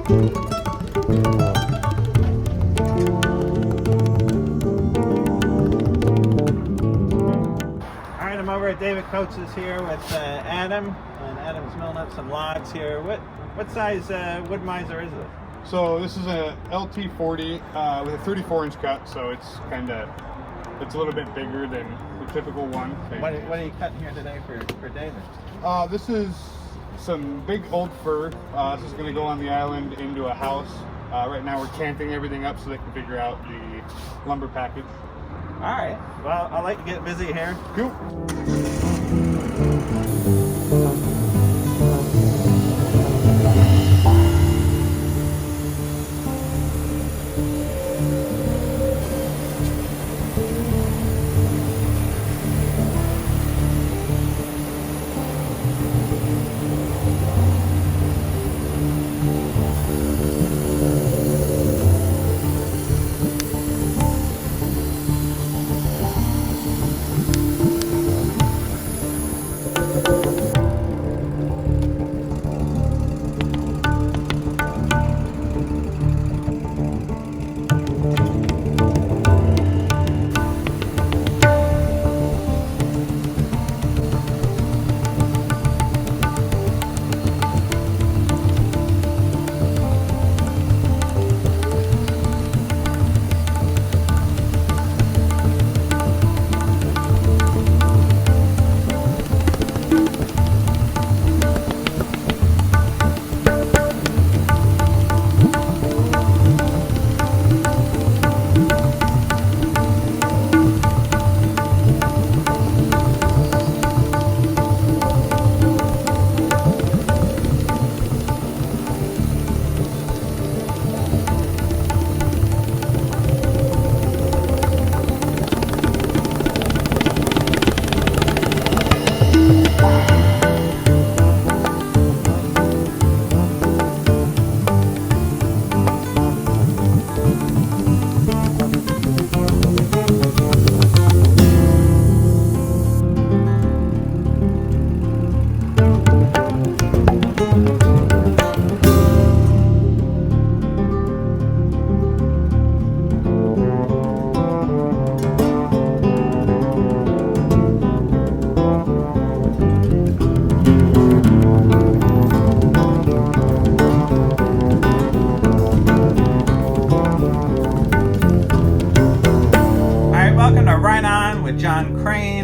Alright, I'm over at David Coates' here with Adam, and Adam's milling up some logs here. What size wood-mizer is this? So this is a LT40 with a 34-inch cut, so it's a little bit bigger than the typical one. What are you cutting here today for David? This is some big old fir. This is going to go on the island into a house. Right now we're canting everything up so they can figure out the lumber package. Alright, well, I'll let you get busy here. Cool.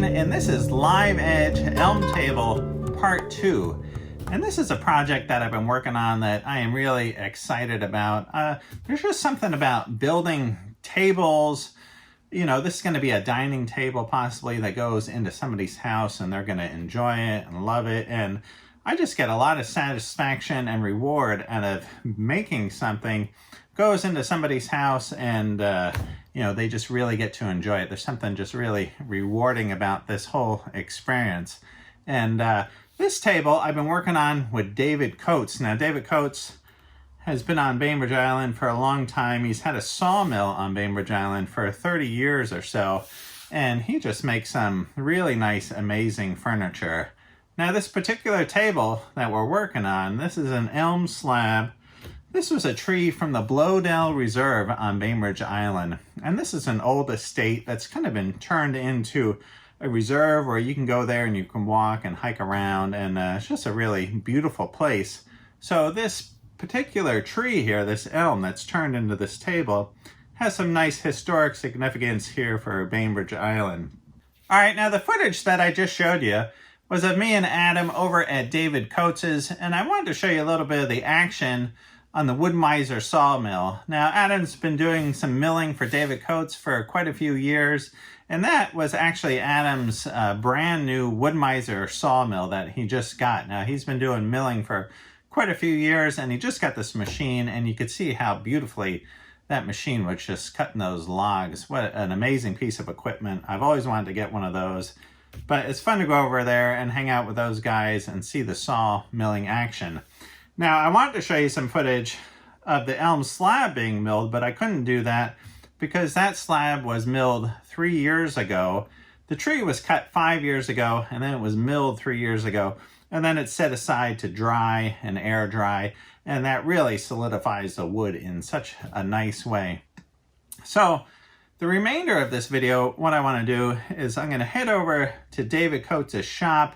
And this is Live Edge Elm Table Part 2. And this is a project that I've been working on that I am really excited about. There's just something about building tables. You know, this is going to be a dining table possibly that goes into somebody's house and they're going to enjoy it and love it. And I just get a lot of satisfaction and reward out of making something goes into somebody's house and you know, they just really get to enjoy it. There's something just really rewarding about this whole experience. And this table I've been working on with David Coates. Now, David Coates has been on Bainbridge Island for a long time. He's had a sawmill on Bainbridge Island for 30 years or so. And he just makes some really nice, amazing furniture. Now, this particular table that we're working on, this is an elm slab. This was a tree from the Blowdell Reserve on Bainbridge Island. And this is an old estate that's kind of been turned into a reserve where you can go there and you can walk and hike around. And it's just a really beautiful place. So this particular tree here, this elm that's turned into this table, has some nice historic significance here for Bainbridge Island. All right, now the footage that I just showed you was of me and Adam over at David Coates's. And I wanted to show you a little bit of the action on the wood-mizer sawmill. Now, Adam's been doing some milling for David Coates for quite a few years, and that was actually Adam's brand new wood-mizer sawmill that he just got. Now, he's been doing milling for quite a few years, and he just got this machine, and you could see how beautifully that machine was just cutting those logs. What an amazing piece of equipment. I've always wanted to get one of those, but it's fun to go over there and hang out with those guys and see the saw milling action. Now, I wanted to show you some footage of the elm slab being milled, but I couldn't do that because that slab was milled 3 years ago. The tree was cut 5 years ago, and then it was milled 3 years ago, and then it's set aside to dry and air dry. and that really solidifies the wood in such a nice way. So the remainder of this video, what I want to do is I'm going to head over to David Coates' shop,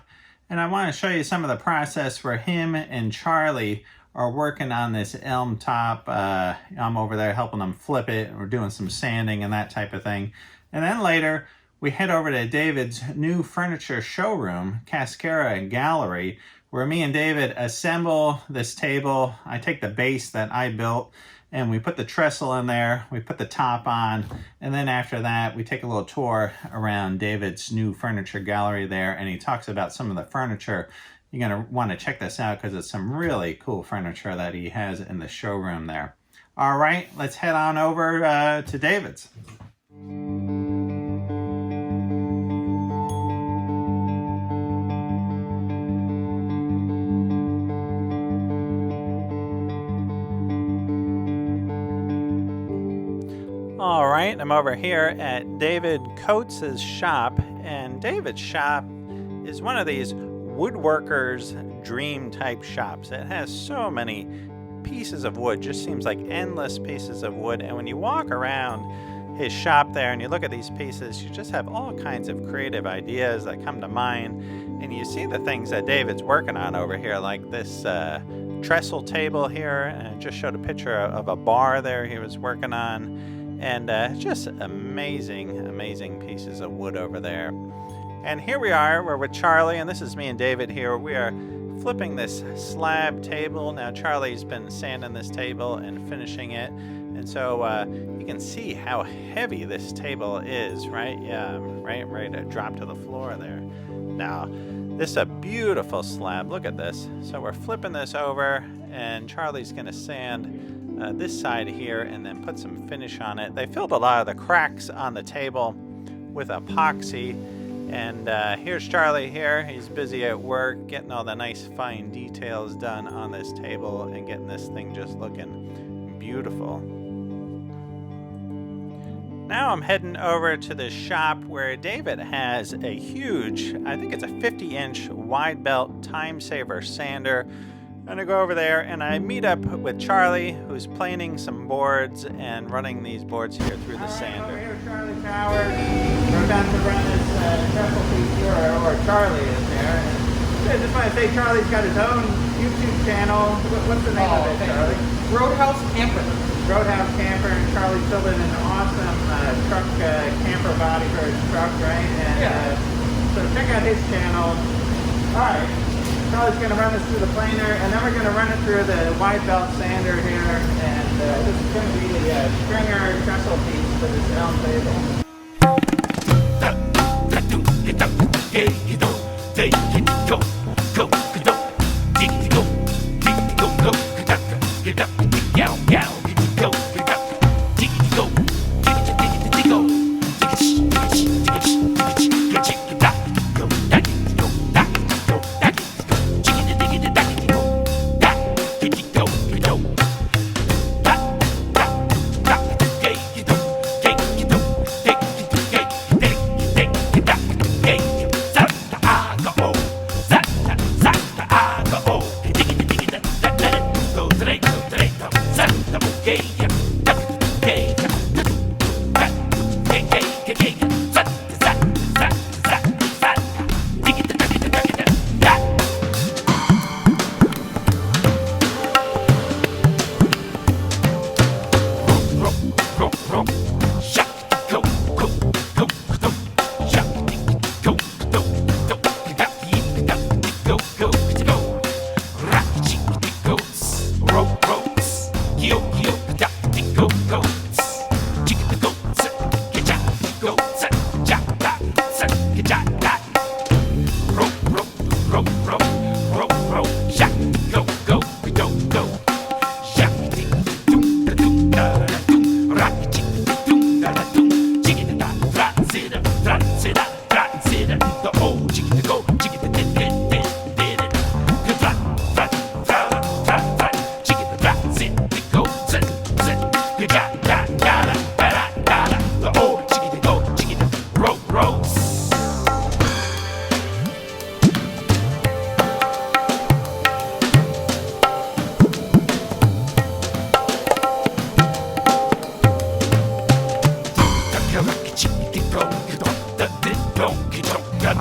and I want to show you some of the process where him and Charlie are working on this elm top. I'm over there helping them flip it. We're doing some sanding and that type of thing. And then later, we head over to David's new furniture showroom, Cascara Gallery, where me and David assemble this table. I take the base that I built, and we put the trestle in there, we put the top on, and then after that, we take a little tour around David's new furniture gallery there, and he talks about some of the furniture. You're gonna wanna check this out because it's some really cool furniture that he has in the showroom there. All right, let's head on over to David's. All right, I'm over here at David Coates' shop, and David's shop is one of these woodworkers' dream type shops. It has so many pieces of wood, just seems like endless pieces of wood, and when you walk around his shop there and you look at these pieces, you just have all kinds of creative ideas that come to mind, and you see the things that David's working on over here, like this trestle table here, and I just showed a picture of a bar there he was working on. And just amazing pieces of wood over there. And here we are, we're with Charlie, and this is me and David here. We are flipping this slab table. Now Charlie's been sanding this table and finishing it. And so you can see how heavy this table is, right? Yeah, right to drop to the floor there. Now, this is a beautiful slab. Look at this. So we're flipping this over, and Charlie's gonna sand this side here and then put some finish on it. They filled a lot of the cracks on the table with epoxy, and here's Charlie here. He's busy at work getting all the nice fine details done on this table and getting this thing just looking beautiful. Now I'm heading over to the shop where David has a huge, I think it's a 50-inch wide belt time saver sander. I'm gonna go over there and I meet up with Charlie, who's planing some boards and running these boards here through the sander. Over here, Charlie Tower. We're about to run this trestle piece here, or Charlie is there. And I just want to say Charlie's got his own YouTube channel. What's the name of it, Charlie? Roadhouse Camper. Roadhouse Camper, and Charlie's building an awesome truck camper body for his truck, right? And so check out his channel. All right. Charlie's going to run this through the planer, and then we're going to run it through the wide belt sander here, and this is going to be the stringer trestle piece for this elm table.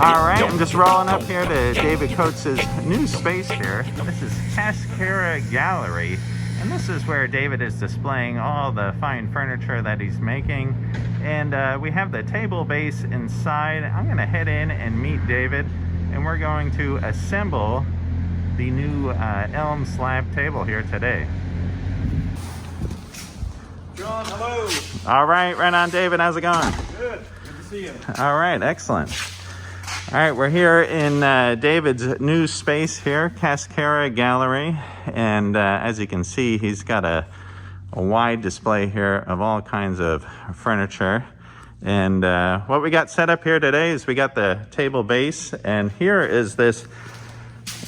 All right, I'm just rolling up here to David Coates' new space here. This is Cascara Gallery, and this is where David is displaying all the fine furniture that he's making. And we have the table base inside. I'm gonna head in and meet David, and we're going to assemble the new elm slab table here today. John, hello. All right on, David. How's it going? Good to see you. All right, excellent. All right, we're here in David's new space here, Cascara Gallery. And as you can see, he's got a wide display here of all kinds of furniture. And what we got set up here today is we got the table base. And here is this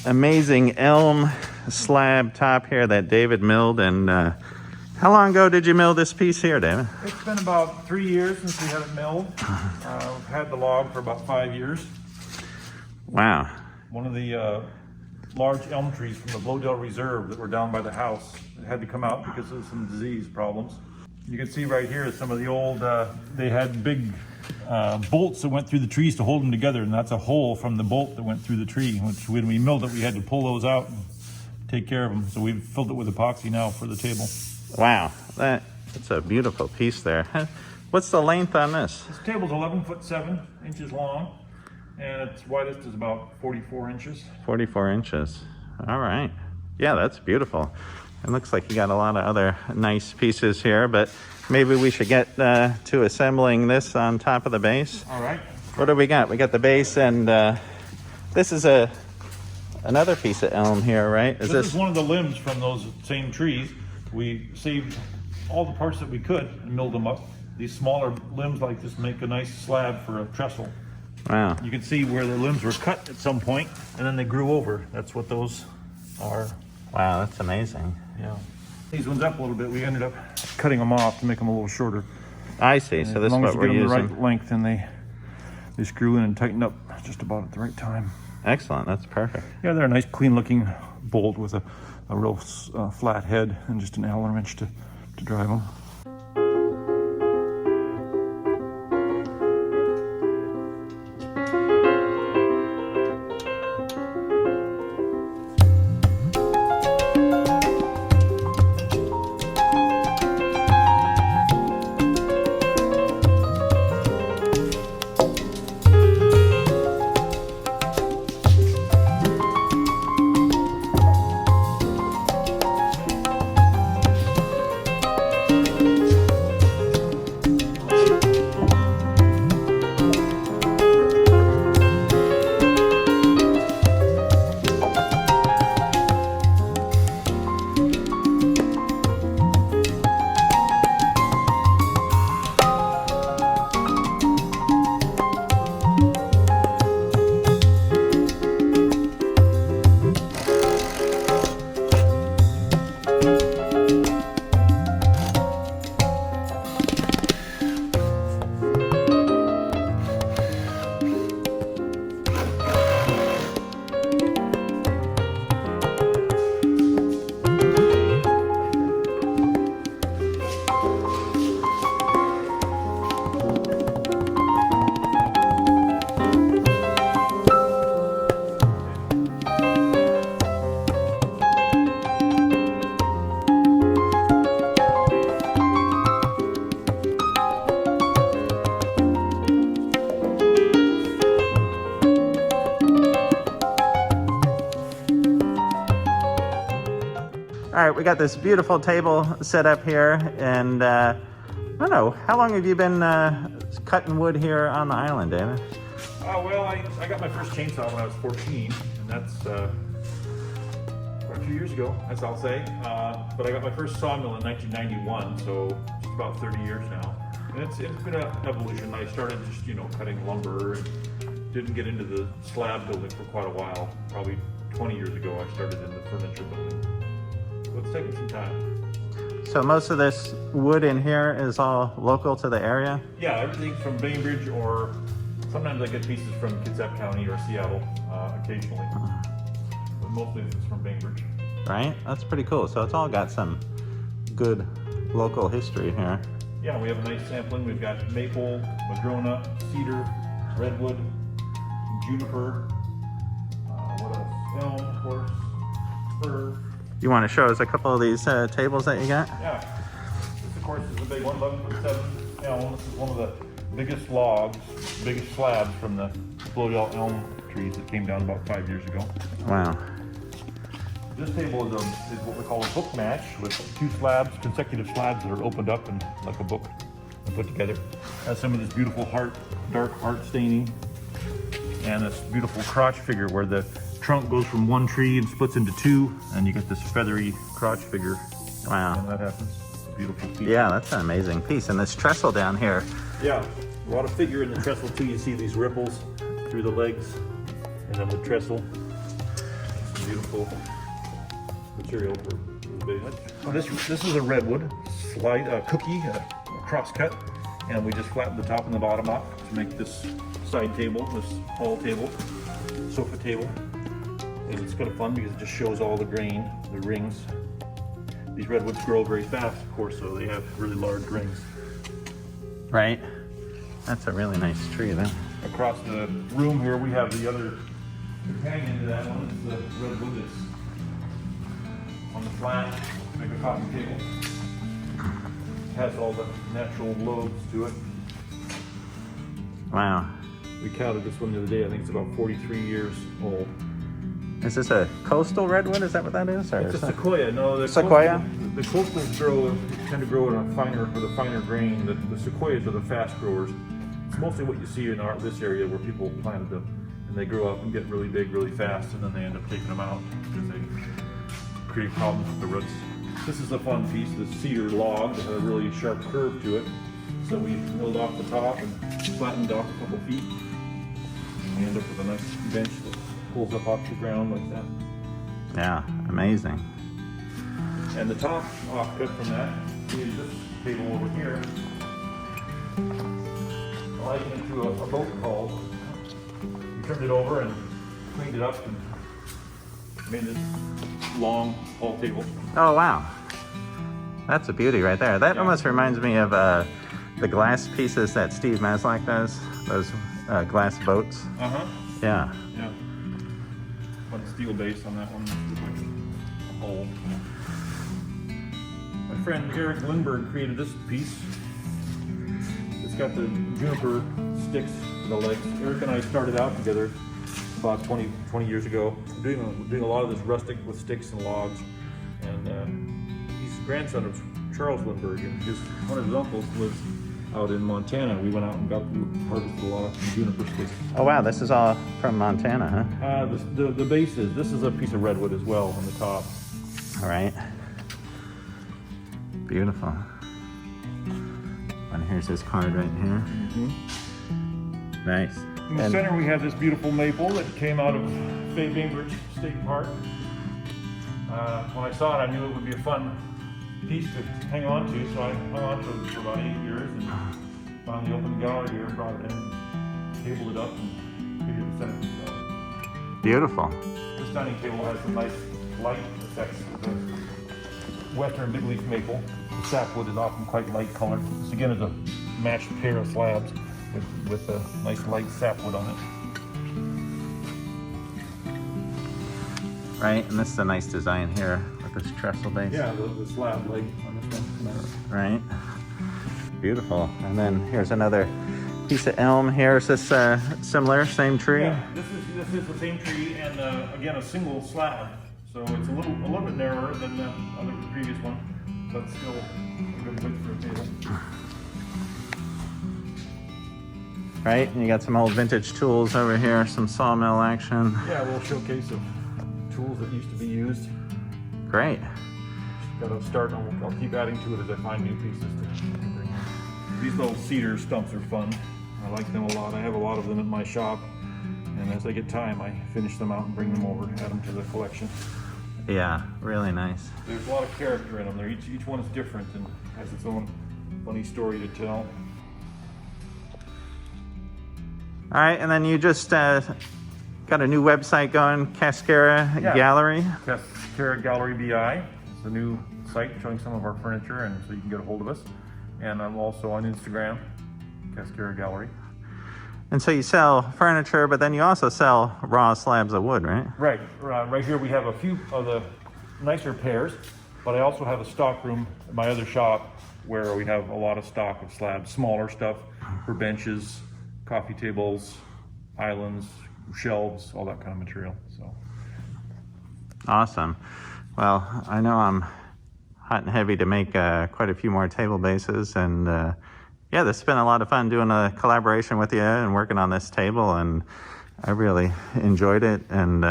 amazing elm slab top here that David milled. And how long ago did you mill this piece here, David? It's been about 3 years since we had it milled. We've had the log for about 5 years. Wow. One of the large elm trees from the Blowdale Reserve that were down by the house had to come out because of some disease problems. You can see right here some of the old, they had big bolts that went through the trees to hold them together, and that's a hole from the bolt that went through the tree, which when we milled it, we had to pull those out and take care of them. So we've filled it with epoxy now for the table. Wow, that's a beautiful piece there. What's the length on this? This table's 11'7" long, and its widest is about 44 inches. 44 inches. All right. Yeah, that's beautiful. It looks like you got a lot of other nice pieces here, but maybe we should get to assembling this on top of the base. All right. What do we got? We got the base, and this is another piece of elm here, right? This is one of the limbs from those same trees. We saved all the parts that we could and milled them up. These smaller limbs like this make a nice slab for a trestle. Wow. You can see where the limbs were cut at some point and then they grew over. That's what those are. Wow, that's amazing. Yeah. These ones up a little bit. We ended up cutting them off to make them a little shorter. I see. So this is what we're using. As long as you get them the right length, and they screw in and tighten up just about at the right time. Excellent. That's perfect. Yeah, they're a nice clean looking bolt with a real flat head and just an Allen wrench to drive them. All right, we got this beautiful table set up here, and I don't know, how long have you been cutting wood here on the island, David? Well, I got my first chainsaw when I was 14, and that's quite a few years ago, as I'll say. But I got my first sawmill in 1991, so just about 30 years now. And it's been an evolution. I started just, cutting lumber and didn't get into the slab building for quite a while. Probably 20 years ago, I started in the furniture building. So it's taken some time. So most of this wood in here is all local to the area? Yeah, everything from Bainbridge, or sometimes I get pieces from Kitsap County or Seattle occasionally. But mostly it's from Bainbridge. Right? That's pretty cool. So it's all got some good local history here. Yeah, we have a nice sampling. We've got maple, madrona, cedar, redwood, some juniper, what else? Elm, of course, fir. You want to show us a couple of these tables that you got? Yeah. This, of course, is a big 11'7" elm. This is one of the biggest logs, biggest slabs from the blow-out elm trees that came down about 5 years ago. Wow. This table is what we call a book match, with 2 slabs, consecutive slabs that are opened up and like a book and put together. Has some of this beautiful dark heart staining, and this beautiful crotch figure where the trunk goes from one tree and splits into 2, and you get this feathery crotch figure. Wow. And that happens. It's a beautiful piece. Yeah, that's an amazing piece. And this trestle down here. Yeah, a lot of figure in the trestle too. You see these ripples through the legs, and then the trestle. It's a beautiful material for the big one. This is a redwood cookie, cross cut, and we just flattened the top and the bottom off to make this side table, this hall table, sofa table. And it's kind of fun because it just shows all the grain, the rings. These redwoods grow very fast, of course, so they have really large rings. Right. That's a really nice tree then. Across the room here, we have the other companion to that one. It's the redwood that's on the flat, make a coffee table. It has all the natural lobes to it. Wow. We counted this one the other day. I think it's about 43 years old. Is this a coastal redwood? Is that what that is? Or It's a is that- sequoia. No, the Sequoia? The coastals tend to grow in a finer grain. The sequoias are the fast growers. It's mostly what you see in this area where people planted them, and they grow up and get really big really fast, and then they end up taking them out because they create problems with the roots. This is a fun piece, the cedar log that had a really sharp curve to it. So we milled off the top and flattened off a couple feet. And we end up with a nice bench that pulls up off the ground like that. Yeah, amazing. And the top offcut from that is this table over here. I likened it to a boat hull. We turned it over and cleaned it up and made this long hull table. Oh, wow. That's a beauty right there. That Yeah. almost reminds me of the glass pieces that Steve Maslach does, those glass boats. Uh-huh. Yeah. Yeah. Fun steel base on that one. A hole. My friend Eric Lindbergh created this piece. It's got the juniper sticks for the legs. Eric and I started out together about 20 years ago, doing a lot of this rustic with sticks and logs. And he's the grandson of Charles Lindbergh, and one of his uncles lives out in Montana. We went out and harvested a lot of juniper sticks. Oh, wow. This is all from Montana, huh? The base this is a piece of redwood as well on the top. All right. Beautiful. And here's his card right here. Mm-hmm. Nice. In the center, we have this beautiful maple that came out of Fay Bainbridge State Park. When I saw it, I knew it would be a fun piece to hang on to, so I hung on to it for about 8 years and finally opened the gallery here, brought it in, tabled it up, and figured the center. Beautiful. This dining table has some nice light effects with the western big leaf maple. The sapwood is often quite light colored. This again is a matched pair of slabs with a nice light sapwood on it. Right, and this is a nice design here with this trestle base. Yeah, the slab leg on this one. Right. Beautiful. And then here's another piece of elm here. Is this similar, same tree? Yeah, this is the same tree, and again a single slab. So it's a little bit narrower than the previous one, but still a good width for a table. Right, and you got some old vintage tools over here, some sawmill action. Yeah, a little showcase of tools that used to be used. Great. Got to start, and I'll keep adding to it as I find new pieces to bring in. These little cedar stumps are fun. I like them a lot. I have a lot of them at my shop, and as I get time, I finish them out and bring them over and add them to the collection. Yeah, really nice. There's a lot of character in them. Each one is different and has its own funny story to tell. All right, and then you just got a new website going, Cascara Gallery. Cascara Gallery BI. It's a new site showing some of our furniture, and so you can get a hold of us. And I'm also on Instagram, Cascara Gallery. And so you sell furniture, but then you also sell raw slabs of wood, right? Right. Right here we have a few of the nicer pairs, but I also have a stock room in my other shop where we have a lot of stock of slabs, smaller stuff for benches, coffee tables, islands, shelves, all that kind of material. So awesome. Well, I know I'm hot and heavy to make quite a few more table bases, and yeah, this has been a lot of fun doing a collaboration with you and working on this table, and I really enjoyed it. And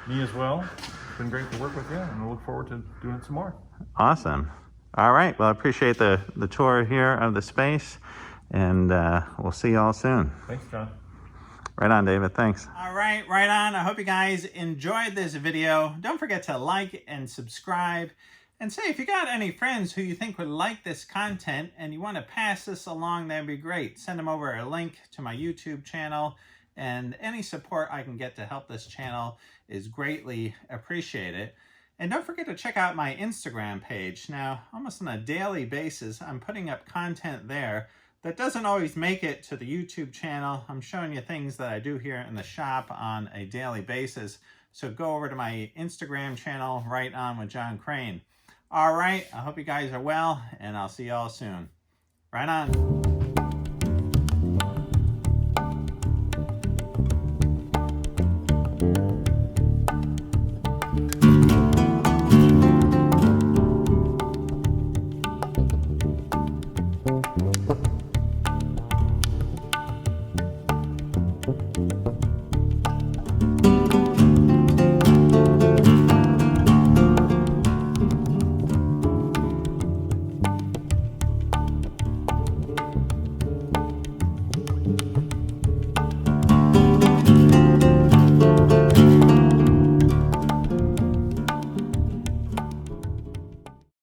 me as well. It's been great to work with you, and I look forward to doing it some more. Awesome. All right. Well, I appreciate the tour here of the space, and we'll see you all soon. Thanks, John. Right on, David. Thanks. All right, right on. I hope you guys enjoyed this video. Don't forget to like and subscribe. And say, if you got any friends who you think would like this content and you want to pass this along, that'd be great. Send them over a link to my YouTube channel, and any support I can get to help this channel is greatly appreciated. And don't forget to check out my Instagram page. Now, almost on a daily basis, I'm putting up content there that doesn't always make it to the YouTube channel. I'm showing you things that I do here in the shop on a daily basis. So go over to my Instagram channel, Right On with John Crane. All right, I hope you guys are well, and I'll see you all soon. Right on.